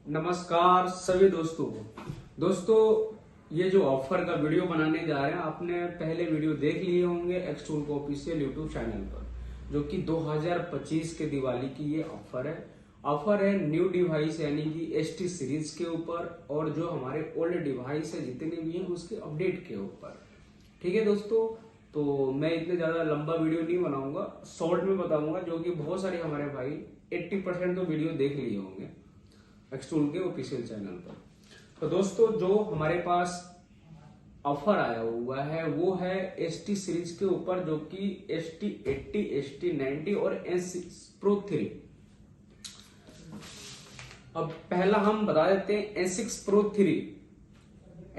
नमस्कार सभी दोस्तों ये जो ऑफर का वीडियो बनाने जा रहे हैं, आपने पहले वीडियो देख लिए होंगे एक्सटूल को ऑफिशियल यूट्यूब चैनल पर, जो कि 2025 के दिवाली की ये ऑफर है न्यू डिवाइस यानी कि एसटी सीरीज के ऊपर, और जो हमारे ओल्ड डिवाइस है जितने भी हैं उसके अपडेट के ऊपर। ठीक है दोस्तों, तो मैं इतने ज्यादा लंबा वीडियो नहीं बनाऊंगा, शॉर्ट में बताऊंगा, जो कि बहुत सारे हमारे भाई 80% तो वीडियो देख लिए होंगे एक्सटूल के ऑफिशियल चैनल पर। तो दोस्तों, जो हमारे पास ऑफर आया हुआ है वो है एसटी सीरीज के ऊपर, जो कि ST80, ST90 और S6 Pro 3। अब पहला हम बता देते हैं S6 Pro 3।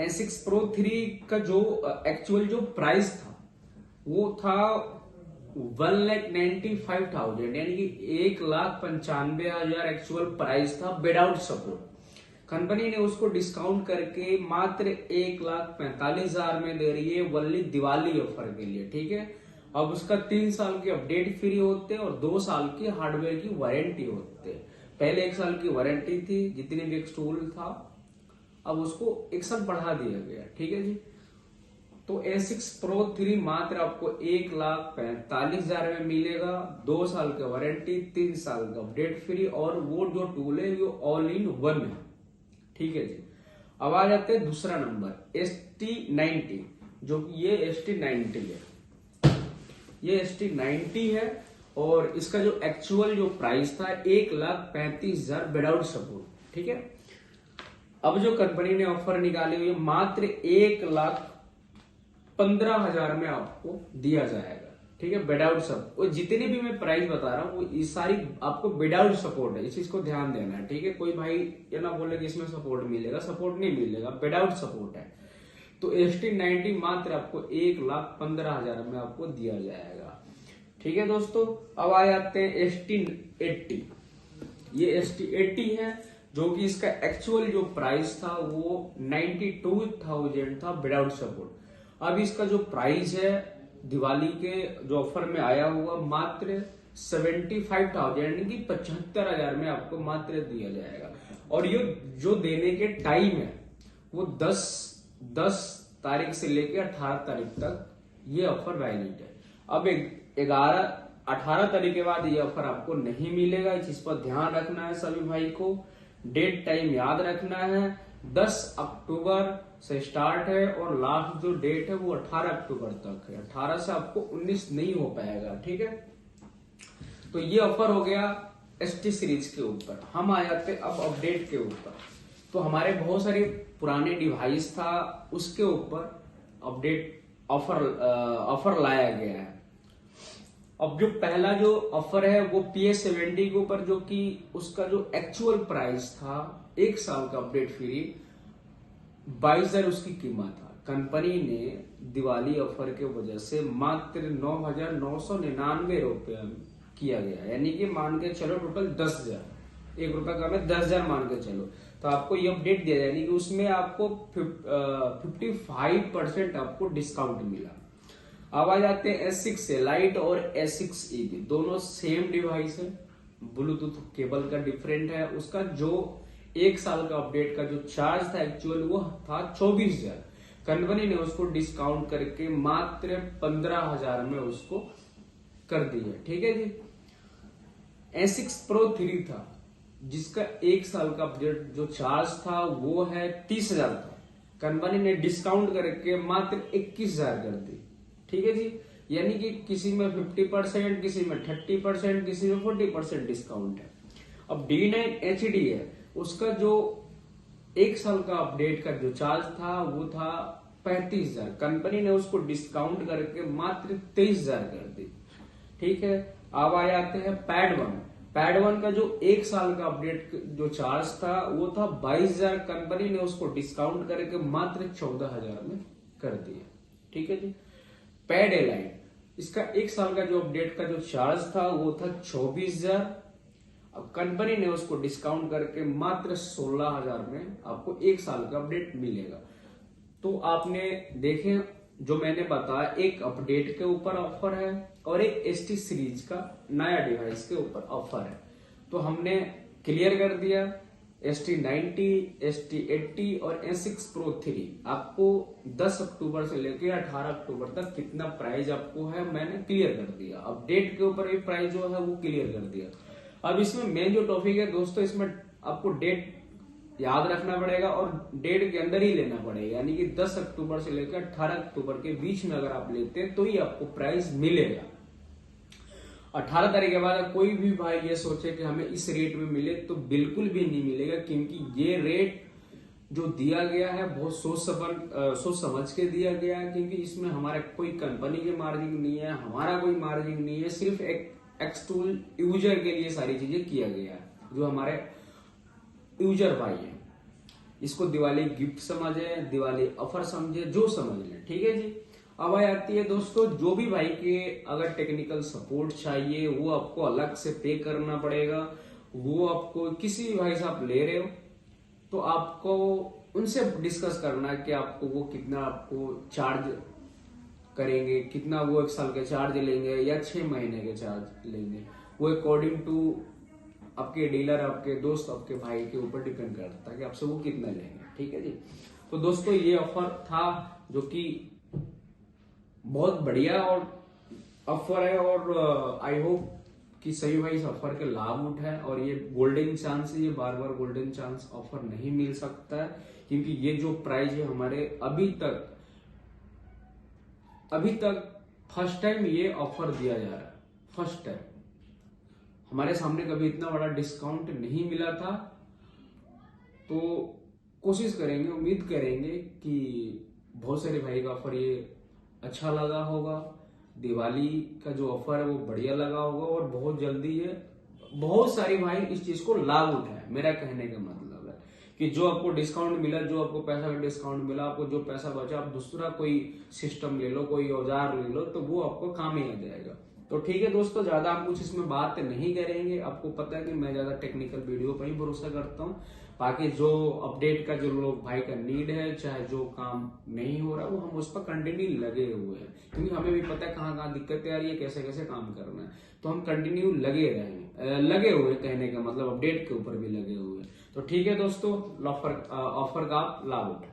S6 Pro 3 का जो एक्चुअल जो प्राइस था वो था 1,95,000, यानी कि 1,95,000 एक्चुअल प्राइस था विदाउट सपोर्ट। कंपनी ने उसको डिस्काउंट करके मात्र 1,45,000 में दे रही है वल्ली दिवाली ऑफर के लिए। ठीक है, अब उसका 3 साल के अपडेट फ्री होते और 2 साल की हार्डवेयर की वारंटी होते। पहले 1 साल की वारंटी थी जितने भी एक्सटूल था, अब उसको 1 साल बढ़ा दिया गया। ठीक है जी, तो S6 Pro 3 मात्र आपको 1,45,000 में मिलेगा, 2 साल का वारंटी, 3 साल का अपडेट फ्री, और वो जो टूल है वो ऑल इन वन है। ठीक है जी, अब आ जाते हैं दूसरा नंबर ST90, जो कि ये ST90 है। ये ST90 है और इसका जो एक्चुअल जो प्राइस था 1,35,000 विदाउट सपोर्ट। ठीक है, अब जो कंपनी ने ऑफर निकाली हुई है मात्र 1,15,000 में आपको दिया जाएगा। ठीक है, विदाउट सपोर्ट। और जितने भी मैं प्राइस बता रहा हूँ वो सारी आपको विदाउट सपोर्ट है, इस चीज को ध्यान देना है। ठीक है, कोई भाई ये ना बोले कि इसमें सपोर्ट मिलेगा, सपोर्ट नहीं मिलेगा, विदाउट सपोर्ट है। तो ST90 मात्र आपको 1,15,000 में आपको दिया जाएगा। ठीक है दोस्तों, अब आ जाते हैं ST80। ये ST80 है, जो कि इसका एक्चुअल जो प्राइस था वो 92,000 था विदाउट सपोर्ट। अब इसका जो प्राइस है दिवाली के जो ऑफर में आया हुआ मात्र 75,000 यानी कि 75,000 में आपको मात्र दिया जाएगा। और ये जो देने के टाइम है वो 10 तारीख से लेकर 18 तारीख तक ये ऑफर वैलिड है। अब 18 तारीख के बाद ये ऑफर आपको नहीं मिलेगा, इस चीज पर ध्यान रखना है सभी भाई को। डेट टाइम याद रखना है, 10 अक्टूबर से स्टार्ट है और लास्ट जो डेट है वो 18 अक्टूबर तक है। 18 से आपको 19 नहीं हो पाएगा। ठीक है, तो ये ऑफर हो गया एसटी सीरीज के ऊपर। हम आ जाते अब अपडेट के ऊपर। तो हमारे बहुत सारे पुराने डिवाइस था उसके ऊपर अपडेट ऑफर लाया गया है। अब जो पहला जो ऑफर है वो PS70 के ऊपर, जो कि उसका जो एक्चुअल प्राइस था 1 साल का अपडेट फ्री 22,000 उसकी कीमत था। कंपनी ने दिवाली ऑफर के वजह से मात्र 9,999 रुपये किया गया, यानी कि मान के चलो टोटल 10,000, 1 रुपया कम है, 10,000 मान के चलो। तो आपको ये अपडेट दिया जाए, यानी कि उसमें आपको 55% आपको डिस्काउंट मिला। अब आ जाते हैं S6 Lite और S6 EB, दोनों सेम डिवाइस है, ब्लूटूथ केबल का डिफरेंट है। उसका जो 1 साल का अपडेट का जो चार्ज था एक्चुअल वो था 24,000। कंपनी ने उसको डिस्काउंट करके मात्र 15,000 में उसको कर दिया। ठीक है जी, S6 Pro 3 था जिसका 1 साल का अपडेट जो चार्ज था वो है 30,000 था, कंपनी ने डिस्काउंट करके मात्र 21,000 कर दी। ठीक है जी, यानी कि किसी में 50%, किसी में 30%, किसी में 40% डिस्काउंट है। अब D9 HD है, उसका जो 1 साल का अपडेट का जो चार्ज था वो था 35,000, कंपनी ने उसको डिस्काउंट करके मात्र 23,000 कर दी। ठीक है, अब आ जाते हैं पैड वन का जो 1 साल का अपडेट जो चार्ज था वो था 22,000, कंपनी ने उसको डिस्काउंट करके मात्र 14,000 में कर दिया। ठीक है जी, पैड एलाइन, इसका 1 साल का जो अपडेट का जो चार्ज था वो था 24,000, अब कंपनी ने उसको डिस्काउंट करके मात्र 16,000 में आपको 1 साल का अपडेट मिलेगा। तो आपने देखे जो मैंने बताया, एक अपडेट के ऊपर ऑफर है और एक एसटी सीरीज का नया डिवाइस के ऊपर ऑफर है। तो हमने क्लियर कर दिया ST90, ST80 और S6 Pro 3 आपको 10 अक्टूबर से लेकर 18 अक्टूबर तक कितना प्राइस आपको है मैंने क्लियर कर दिया। अपडेट के ऊपर भी प्राइस जो है वो क्लियर कर दिया। अब इसमें मेन जो टॉपिक है दोस्तों, इसमें आपको डेट याद रखना पड़ेगा और डेट के अंदर ही लेना पड़ेगा, यानी कि 10 अक्टूबर से लेकर 18 अक्टूबर के बीच में अगर आप लेते हैं तो ही आपको प्राइस मिलेगा। 18 तारीख के बाद कोई भी भाई ये सोचे कि हमें इस रेट में मिले तो बिल्कुल भी नहीं मिलेगा, क्योंकि ये रेट जो दिया गया है बहुत सोच समझ के दिया गया है, क्योंकि इसमें हमारा कोई कंपनी के मार्जिन नहीं है, हमारा कोई मार्जिन नहीं है, सिर्फ एक एक्सटूल यूजर के लिए सारी चीजें किया गया है। जो हमारे यूजर भाई है इसको दिवाली गिफ्ट समझे, दिवाली ऑफर समझे, जो समझ लें, ठीक है जी। अब आती है दोस्तों, जो भी भाई के अगर टेक्निकल सपोर्ट चाहिए वो आपको अलग से पे करना पड़ेगा। वो आपको किसी भी भाई से आप ले रहे हो तो आपको उनसे डिस्कस करना है कि आपको वो कितना आपको चार्ज करेंगे, कितना वो 1 साल के चार्ज लेंगे या 6 महीने के चार्ज लेंगे। वो अकॉर्डिंग टू आपके डीलर, आपके दोस्त, आपके भाई के ऊपर डिपेंड करता है कि आपसे वो कितना लेंगे, ठीक है जी। तो दोस्तों ये ऑफर था जो कि बहुत बढ़िया और ऑफर है, और आई होप कि सभी भाई इस ऑफर के लाभ उठाए। और ये गोल्डन चांस है, ये बार बार गोल्डन चांस ऑफर नहीं मिल सकता है, क्योंकि ये जो प्राइस है हमारे अभी तक फर्स्ट टाइम ये ऑफर दिया जा रहा है। फर्स्ट टाइम हमारे सामने कभी इतना बड़ा डिस्काउंट नहीं मिला था। तो कोशिश करेंगे, उम्मीद करेंगे कि बहुत सारे भाई का ऑफर ये अच्छा लगा होगा। दिवाली का जो ऑफर है वो बढ़िया लगा होगा, और बहुत जल्दी ये बहुत सारी भाई इस चीज को लाभ उठाए। मेरा कहने का मतलब है कि जो आपको डिस्काउंट मिला, जो आपको पैसा का डिस्काउंट मिला, आपको जो पैसा बचा, आप दूसरा कोई सिस्टम ले लो, कोई औजार ले लो, तो वो आपको काम ही आ जाएगा। तो ठीक है दोस्तों, ज्यादा हम कुछ इसमें बात नहीं करेंगे। आपको पता है कि मैं ज्यादा टेक्निकल वीडियो पर ही भरोसा करता हूँ। बाकी जो अपडेट का जो लोग भाई का नीड है, चाहे जो काम नहीं हो रहा, वो हम उस पर कंटिन्यू लगे हुए हैं, क्योंकि हमें भी पता है कहाँ कहाँ दिक्कतें आ रही है, कैसे कैसे काम करना है। तो हम कंटिन्यू लगे हुए, कहने का मतलब अपडेट के ऊपर भी लगे हुए। तो ठीक है दोस्तों, ऑफर का आप लाभ उठाएं।